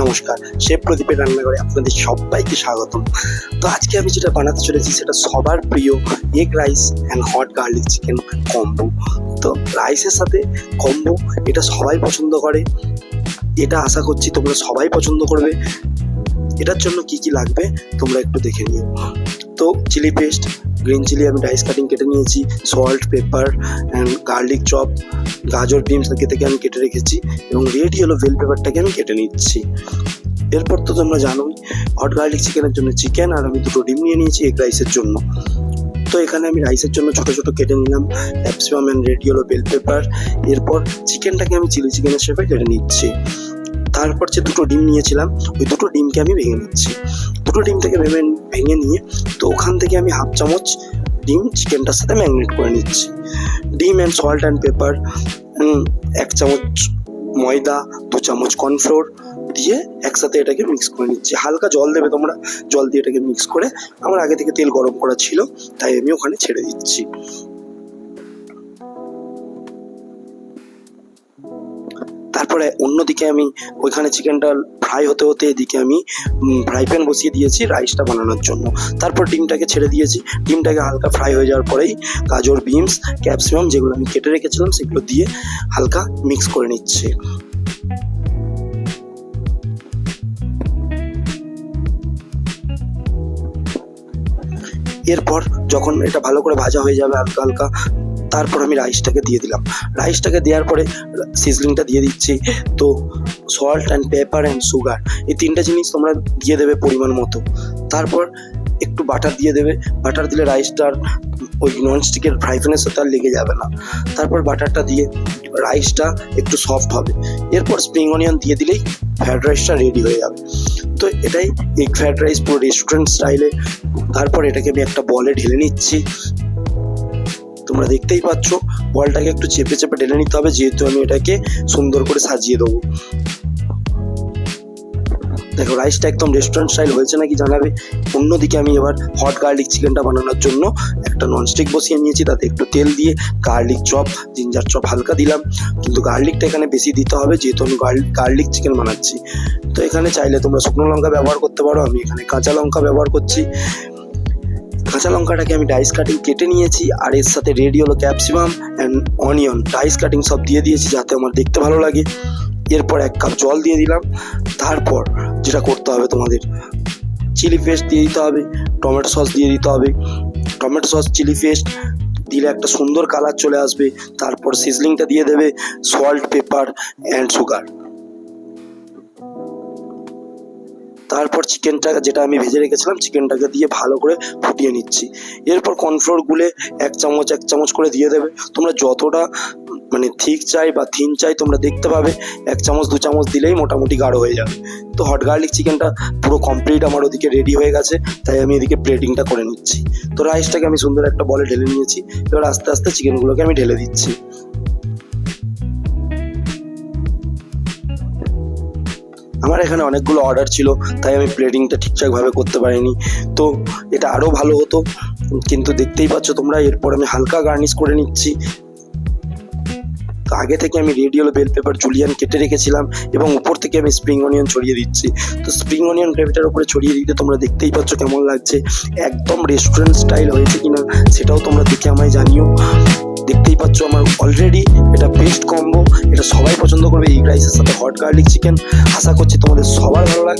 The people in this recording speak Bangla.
নমস্কার, শেফ প্রদীপের রান্নাঘরে আপনাদের সবাইকে স্বাগতম। তো আজকে আমি যেটা বানাতে চলেছি সেটা সবার প্রিয় egg rice and hot garlic chicken combo. তো রাইসের সাথে কম্বো এটা সবাই পছন্দ করে, এটা আশা করছি তোমরা সবাই পছন্দ করবে। এটার জন্য কি কি লাগবে তোমরা একটু দেখে নিও। তো চিলি পেস্ট, গ্রিন চিলি আমি ডাইস কাটিং কেটে নিয়েছি, salt, paper and garlic chop, গাজর বিনস আগে থেকে আমি কেটে রেখেছি এবং রেড ইয়েলো বেল পেপারটাকে আমি কেটে নিচ্ছি। এরপর তো তোমরা জানোই হট গার্লিক চিকেনের জন্য চিকেন, আর আমি 2টো ডিম নিয়ে নিয়েছি এগ রাইসের জন্য। তো এখানে আমি রাইসের জন্য ছোটো ছোটো কেটে নিলাম capsicum and red yellow bell pepper. এরপর চিকেনটাকে আমি চিলি চিকেনের শেপে কেটে নিচ্ছি। তারপর যে 2টো ডিম নিয়েছিলাম ওই 2টো ডিমকে আমি ভেঙে নিচ্ছি। 2টো ডিমটাকে ভেঙে নিয়ে তো ওখান থেকে আমি হাফ চামচ ডিম চিকেনটার সাথে ম্যারিনেট করে নিচ্ছি। ডিম অ্যান্ড সল্ট অ্যান্ড পেপার, 1 চামচ ময়দা, 2 চামচ কর্নফ্লোর দিয়ে একসাথে এটাকে মিক্স করে নিচ্ছি। হালকা জল দেবে তোমরা, জল দিয়ে এটাকে মিক্স করে, আমার আগে থেকে তেল গরম করা ছিল তাই আমি ওখানে ছেড়ে দিচ্ছি। তারপরে অন্যদিকে আমি ওইখানে চিকেনটা ফ্রাই হতে হতে এদিকে আমি ফ্রাই প্যান বসিয়ে দিয়েছি রাইসটা বানানোর জন্য। তারপর ডিমটাকে ছেড়ে দিয়েছি। ডিমটাকে হালকা ফ্রাই হয়ে যাওয়ার পরেই গাজর, বিনস, ক্যাপসিকাম যেগুলো আমি কেটে রেখেছিলাম সেগুলো দিয়ে হালকা মিক্স করে নিচ্ছি। এরপর যখন এটা ভালো করে ভাজা হয়ে যাবে হালকা হালকা, তারপর আমি রাইসটাকে দিয়ে দিলাম। রাইসটাকে দেওয়ার পরে সিজলিংটা দিয়ে দিচ্ছি। তো salt and paper and sugar এই 3টে জিনিস তোমরা দিয়ে দেবে পরিমাণ মতো। তারপর একটু বাটার দিয়ে দেবে। বাটার দিলে রাইসটার ওই ননস্টিকের ফ্রাই প্যানের সাথে আর লেগে যাবে না। তারপর বাটারটা দিয়ে রাইসটা একটু সফট হবে। এরপর স্প্রিং অনিয়ন দিয়ে দিলেই ফ্রাইড রাইসটা রেডি হয়ে যাবে। তো এটাই এগ ফ্রাইড রাইস পুরো রেস্টুরেন্ট স্টাইলে। তারপর এটাকে আমি একটা বলে ঢেলে নিচ্ছি। তোমরা দেখতেই পাচ্ছ বলটাকে একটু চেপে চেপে ঢেলে নিতে হবে, যেহেতু আমি এটাকে সুন্দর করে সাজিয়ে দেবো। দেখো রাইসটা একদম রেস্টুরেন্ট স্টাইল হয়েছে নাকি জানাবে। অন্যদিকে আমি এবার হট গার্লিক চিকেনটা বানানোর জন্য একটা ননস্টিক বসিয়ে নিয়েছি, তাতে একটু তেল দিয়ে গার্লিক চপ, জিঞ্জার চপ হালকা দিলাম, কিন্তু গার্লিকটা এখানে বেশি দিতে হবে যেহেতু আমি গার্লিক চিকেন বানাচ্ছি। তো এখানে চাইলে তোমরা শুকনো লঙ্কা ব্যবহার করতে পারো, আমি এখানে কাঁচা লঙ্কা ব্যবহার করছি। কাঁচা লঙ্কাটাকে আমি ডাইস কাটিং কেটে নিয়েছি, আর এর সাথে red yellow capsicum and onion dice cutting সব দিয়ে দিয়েছি যাতে আমার দেখতে ভালো লাগে। এরপর 1 কাপ জল দিয়ে দিলাম। তারপর যেটা করতে হবে তোমাদের চিলি পেস্ট দিয়ে দিতে হবে, টমেটো সস দিয়ে দিতে হবে। টমেটো সস, চিলি পেস্ট দিলে একটা সুন্দর কালার চলে আসবে। তারপর সিজলিংটা দিয়ে দেবে, সল্ট, পেপার অ্যান্ড সুগার। তারপর চিকেনটা যেটা আমি ভেজে রেখেছিলাম চিকেনটাকে দিয়ে ভালো করে ফুটিয়ে নিচ্ছি। এরপর কর্নফ্লোর গুলে 1 চামচ করে দিয়ে দেবে। তোমরা যতটা মানে থিক চাই বা থিন চাই তোমরা দেখতে পাবে, 1 চামচ 2 চামচ দিলেই মোটামুটি গাঢ় হয়ে যাবে। তো হট গার্লিক চিকেনটা পুরো কমপ্লিট আমার ওদিকে রেডি হয়ে গেছে, তাই আমি এদিকে প্লেটিংটা করে নিচ্ছি। তো রাইসটাকে আমি সুন্দর একটা বলে ঢেলে নিয়েছি। এবার আস্তে আস্তে চিকেনগুলোকে আমি ঢেলে দিচ্ছি। আমার এখানে অনেকগুলো অর্ডার ছিল তাই আমি প্লেটিংটা ঠিকঠাকভাবে করতে পারিনি, তো এটা আরও ভালো হতো, কিন্তু দেখতেই পাচ্ছ তোমরা। এরপর আমি হালকা গার্নিশ করে নিচ্ছি। তো আগে থেকে আমি red yellow bell pepper julienne কেটে রেখেছিলাম এবং উপর থেকে আমি স্প্রিং অনিয়ন ছড়িয়ে দিচ্ছি। তো স্প্রিং অনিয়ন গ্রেভিটার উপরে ছড়িয়ে দিতে তোমরা দেখতেই পাচ্ছ কেমন লাগছে, একদম রেস্টুরেন্ট স্টাইল হয়েছে কিনা সেটাও তোমরা দেখে আমায় জানিও। দেখতেই পাচ্ছ আমার অলরেডি এটা বেস্ট কম্বো, এটা সবাই পছন্দ করবে এগ রাইসের সাথে হট গার্লিক চিকেন। আশা করছি তোমাদের সবার ভালো লাগবে।